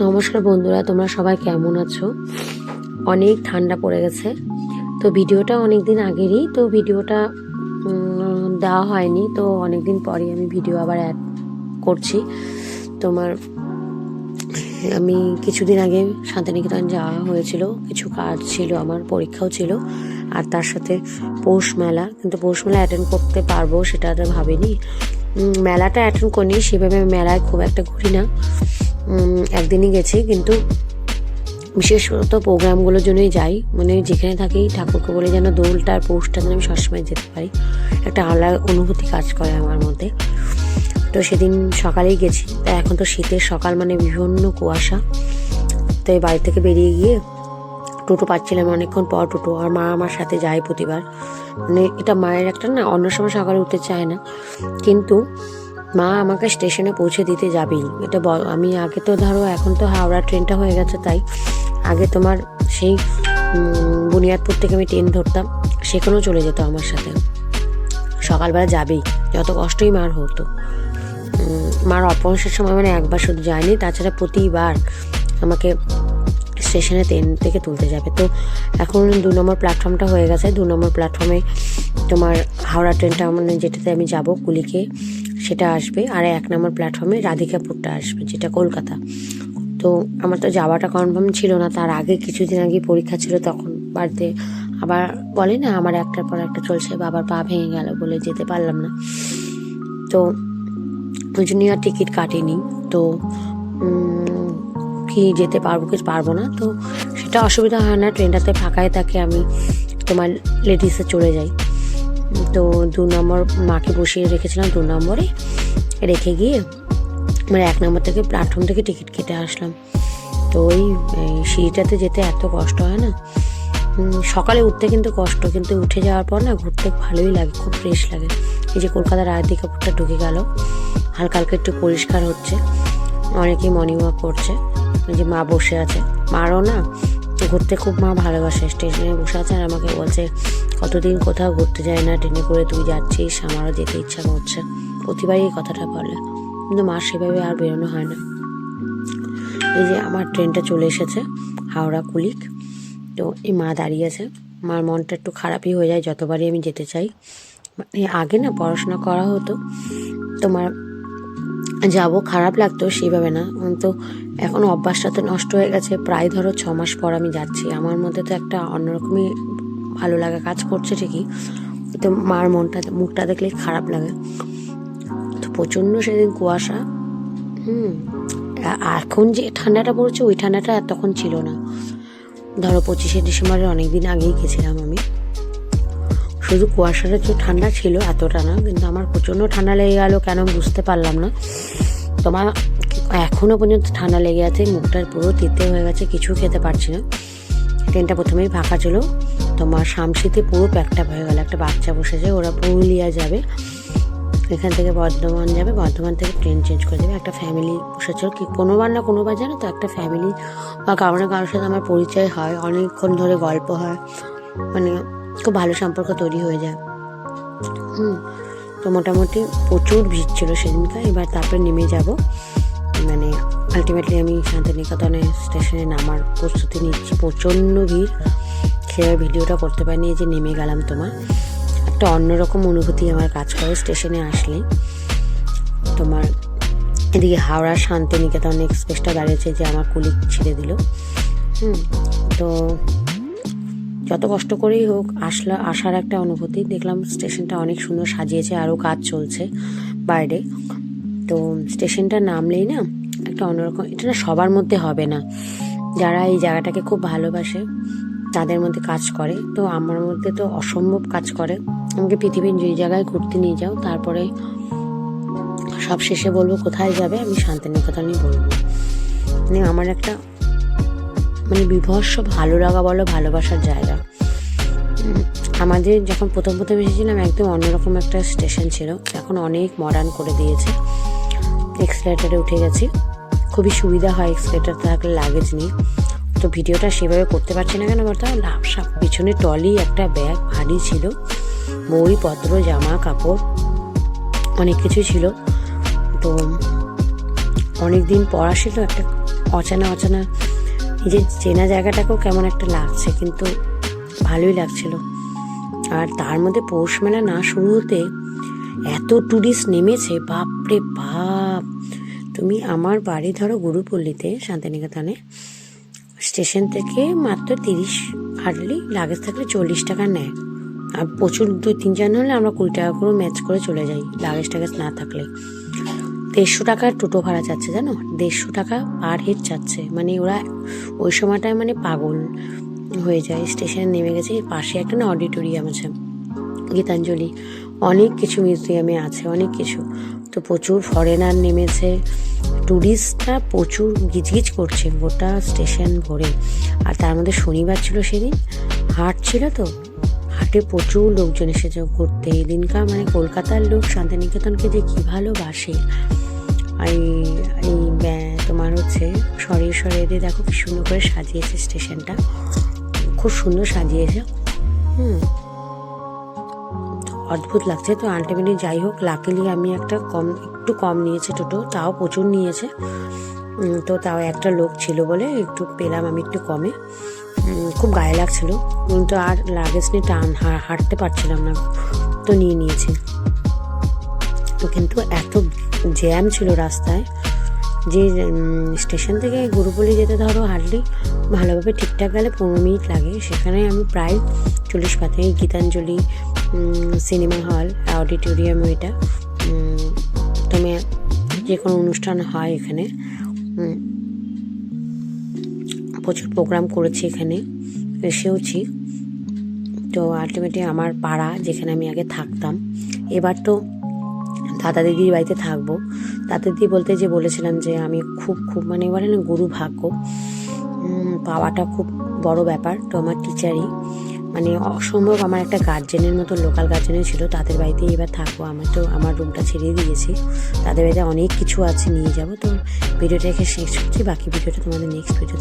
নমস্কার বন্ধুরা, তোমরা সবাই কেমন আছো? অনেক ঠান্ডা পড়ে গেছে। তো ভিডিওটা অনেক দিন আগেরই, তো ভিডিওটা দেওয়া হয়নি। তো অনেক দিন পরে আমি ভিডিও আবার অ্যাড করছি। আমি কিছুদিন আগে শান্তিনিকেতন যাওয়া হয়েছিল, কিছু কাজ ছিল, আমার পরীক্ষাও ছিল, আর তার সাথে পৌষ মেলা। কিন্তু পৌষ মেলা অ্যাটেন্ড করতে পারবো সেটা তো ভাবিনি। মেলাটা অ্যাটেন্ড করিনি, সেভাবে মেলায় খুব একটা ঘুরি না। একদিনই গেছি, কিন্তু বিশেষত প্রোগ্রামগুলোর জন্যই যাই। মানে যেখানে থাকি ঠাকুরকে বলে যেন দোলটা আর পৌষটা যেন আমি সবসময় যেতে পারি, একটা আলাদা অনুভূতি কাজ করে আমার মধ্যে। তো সেদিন সকালেই গেছি। তা এখন তো শীতের সকাল, মানে বিভিন্ন কুয়াশা। তো এই বাড়ি থেকে বেরিয়ে গিয়ে টোটো পাচ্ছিলাম অনেকক্ষণ পর টোটো, আর মা আমার সাথে যায় প্রতিবার। মানে এটা মায়ের একটা না, অন্য সময় সকালে উঠতে চায় না, কিন্তু মা আমাকে স্টেশনে পৌঁছে দিতে যাবেই। এটা আমি আগে তো ধরো, এখন তো হাওড়া ট্রেনটা হয়ে গেছে, তাই আগে তোমার সেই বুনিয়াদপুর থেকে আমি ট্রেন ধরতাম, সেখানেও চলে যেত আমার সাথে। সকালবেলা যাবেই, যত কষ্টই মার হতো। মার অপারেশনের সময় মানে একবার শুধু যায়নি, তাছাড়া প্রতিবার আমাকে স্টেশনে ট্রেন থেকে তুলতে যাবে। তো এখন 2 নম্বর প্ল্যাটফর্মটা হয়ে গেছে। 2 নম্বর প্ল্যাটফর্মে তোমার হাওড়া ট্রেনটা, মানে যেটাতে আমি যাব কুলিকে, সেটা আসবে। আর 1 নম্বর প্ল্যাটফর্মে রাধিকাপুরটা আসবে, যেটা কলকাতা। তো আমার তো যাওয়াটা কনফার্ম ছিল না। তার আগে কিছুদিন আগে পরীক্ষা ছিল, তখন বাড়িতে আবার বলে না, আমার একটার পর একটা চলছে, বাবার পা ভেঙে গেল বলে যেতে পারলাম না। তো ওই জন্য আর টিকিট কাটিনি। তো কি যেতে পারবো কি পারবো না, তো সেটা অসুবিধা হয় না। ট্রেনটাতে ফাঁকাই থাকে, আমি তোমার লেডিসে চলে যাই। তো 2 নম্বর মাকে বসিয়ে রেখেছিলাম, 2 নম্বরে রেখে গিয়ে মানে 1 নম্বর থেকে প্ল্যাটফর্ম থেকে টিকিট কেটে আসলাম। তো ওই সিঁড়িটাতে যেতে এত কষ্ট হয় না। সকালে উঠতে কিন্তু কষ্ট, কিন্তু উঠে যাওয়ার পর না ঘুরতে ভালোই লাগে, খুব ফ্রেশ লাগে। এই যে কলকাতার রাধিকাপুরটা ঢুকে গেল, হালকা হালকা একটু পরিষ্কার হচ্ছে, অনেকেই মর্নিং ওয়াক করছে। ওই যে মা বসে আছে, মারও না ঘুরতে খুব মা ভালোবাসে। স্টেশনে বসে আছে আর আমাকে বলছে, কতদিন কোথাও ঘুরতে যায় না, ট্রেনে করে তুই যাচ্ছিস, আমারও যেতে ইচ্ছা করছে। প্রতিবারই এই কথাটা বলে, কিন্তু মা সেভাবে আর বেরোনো হয় না। এই যে আমার ট্রেনটা চলে এসেছে, হাওড়া কুলিক। তো এই মা দাঁড়িয়ে আছে। মার মনটা একটু খারাপই হয়ে যায় যতবারই আমি যেতে চাই। মানে আগে না পড়াশোনা করা হতো, তোমার যাবো খারাপ লাগতো সেভাবে না, তো এখন অভ্যাসটা তো নষ্ট হয়ে গেছে। প্রায় ধরো 6 মাস পর আমি যাচ্ছি। আমার মধ্যে তো একটা অন্যরকমই ভালো লাগা কাজ করছে ঠিকই, তো মার মুখটা দেখলে খারাপ লাগে। তো প্রচণ্ড সেদিন কুয়াশা। এখন যে ঠান্ডাটা পড়ছে, ওই ঠান্ডাটা তখন ছিল না। ধরো 25শে ডিসেম্বরের অনেক দিন আগেই গেছিলাম আমি। শুধু কুয়াশাটা যে ঠান্ডা ছিল এতটা না, কিন্তু আমার প্রচণ্ড ঠান্ডা লেগে গেল, কেন বুঝতে পারলাম না। তোমার এখনও পর্যন্ত ঠান্ডা লেগে আছে, মুখটার পুরো তেতে হয়ে গেছে, কিছু খেতে পারছি না। ট্রেনটা প্রথমেই ফাঁকা ছিল, তোমার শামসিতে পুরো প্যাকটা হয়ে গেল। একটা বাচ্চা বসেছে, ওরা পুরুলিয়া যাবে, এখান থেকে বর্ধমান যাবে, বর্ধমান থেকে ট্রেন চেঞ্জ করে দেবে। একটা ফ্যামিলি বসেছিল, কি কোনোবার না কোনোবার জানো তো, একটা ফ্যামিলি বা কারোর সাথে আমার পরিচয় হয়, অনেকক্ষণ ধরে গল্প হয়, মানে খুব ভালো সম্পর্ক তৈরি হয়ে যায়। তো মোটামুটি প্রচুর ভিড় ছিল সেদিনকার। এবার তারপরে নেমে যাব, মানে আলটিমেটলি আমি শান্তিনিকেতনে স্টেশনে নামার প্রস্তুতি নিচ্ছি। প্রচণ্ড ভিড়, সেভাবে ভিডিওটা করতে পারিনি। যে নেমে গেলাম, তোমার একটা অন্যরকম অনুভূতি আমার কাজ করে স্টেশনে আসলে। তোমার এদিকে হাওড়া শান্তিনিকেতন এক্সপ্রেসটা দাঁড়িয়েছে, যে আমার কুলিক ছেড়ে দিল। তো যত কষ্ট করেই হোক আসার একটা অনুভূতি। দেখলাম স্টেশনটা অনেক সুন্দর সাজিয়েছে, আরও কাজ চলছে বাইরে। তো স্টেশনটা নামলেই না একটা অন্যরকম, এটা না সবার মধ্যে হবে না। যারা এই জায়গাটাকে খুব ভালোবাসে তাদের মধ্যে কাজ করে। তো আমার মধ্যে তো অসম্ভব কাজ করে। আমাকে পৃথিবীর যে জায়গায় ঘুরতে নিয়ে যাও, তারপরে সব শেষে বলবো কোথায় যাবে, আমি শান্তিনিকেতনই বলবো। মানে আমার একটা মানে বিভৎস ভালো লাগা বলো, ভালোবাসার জায়গা। আমাদের যখন প্রথম এসেছিলাম, একদম অন্যরকম একটা স্টেশন ছিল, এখন অনেক মডার্ন করে দিয়েছে। এক্সেলেটারে উঠে গেছি, খুবই সুবিধা হয় এক্সেলেটার থাকলে, লাগেজ নেই। তো ভিডিওটা সেভাবে করতে পারছি না, কেন বলতে পিছনে টলি, একটা ব্যাগ ভারী ছিল, বইপত্র, জামা কাপড়, অনেক কিছুই ছিল। তো অনেক দিন পর আসলে একটা অচেনা অচেনা নিজের চেনা জায়গাটাকেও কেমন একটা লাগছে, কিন্তু ভালোই লাগছিল। আর তার মধ্যে পৌষ মেলা না শুরু হতে এত ট্যুরিস্ট নেমেছে, বাপরে বাপ। তুমি আমার বাড়ি ধরো গুরুপল্লীতে, শান্তিনিকেতনে, স্টেশন থেকে মাত্র 30 হার্ডলি লাগেজ থাকলে 40 টাকা নেয়। আর প্রচুর 2-3 জন হলে আমরা 20 টাকা করে ম্যাচ করে চলে যাই লাগেজ টাগেজ না থাকলে। 150 টাকার টোটো ভাড়া যাচ্ছে, জানো, 150 টাকা পার হেড যাচ্ছে। মানে ওরা ওই সময়টায় মানে পাগল হয়ে যায়। স্টেশনে নেমে গেছে, এর পাশে একটা না অডিটোরিয়াম আছে, গীতাঞ্জলি, অনেক কিছু মিউজিয়ামে আছে, অনেক কিছু। তো প্রচুর ফরেনার নেমেছে, ট্যুরিস্টরা প্রচুর গিজগিজ করছে গোটা স্টেশন ভরে। আর তার মধ্যে শনিবার ছিল, সেদিন হাট ছিল, তো হাটে প্রচুর লোকজন এসেছে ঘুরতে। এদিনকার মানে কলকাতার লোক শান্তিনিকেতনকে যে কী ভালোবাসে। এই তোমার হচ্ছে সরে দেখো কি সুন্দর করে সাজিয়েছে স্টেশনটা, খুব সুন্দর সাজিয়েছে। অদ্ভুত লাগছে। তো আলটিমেটলি যাই হোক, লাকিলি আমি একটু কম নিয়েছে টোটো, তাও প্রচুর নিয়েছে। তো তাও একটা লোক ছিল বলে একটু পেলাম আমি একটু কমে। খুব গায়ে লাগছিল, কিন্তু আর লাগেজ নিয়ে হাঁটতে পারছিলাম না, তো নিয়েছি। কিন্তু এত জ্যাম ছিল রাস্তায় যে স্টেশন থেকে গুরুপল্লী যেতে ধরো হার্ডলি ভালোভাবে ঠিকঠাক গেলে 15 মিনিট লাগে, সেখানে আমি প্রায় 40-45। গীতাঞ্জলি সিনেমা হল, অডিটোরিয়াম, এটা তুমি যে কোনো অনুষ্ঠান হয় এখানে, প্রচুর প্রোগ্রাম করেছি এখানে, এসেওছি। তো আলটিমেটলি আমার পাড়া, যেখানে আমি আগে থাকতাম, এবার তো দাদা দিদির বাড়িতে থাকবো। দাদা দিদি বলতে যে বলেছিলাম যে আমি খুব মানে এবারে না গুরু ভাগ্য পাওয়াটা খুব বড় ব্যাপার। তো আমার টিচারই মানে অসম্ভব, আমার একটা গার্জেনের মতো, লোকাল গার্জেনই ছিল, তাদের বাড়িতেই এবার থাকবো। আমার রুমটা ছেড়ে দিয়েছি, তাদের বাড়িতে অনেক কিছু আছে, নিয়ে যাবো। তো ভিডিওটা শেষ করছি, বাকি ভিডিওটা তোমাদের নেক্সট ভিডিও।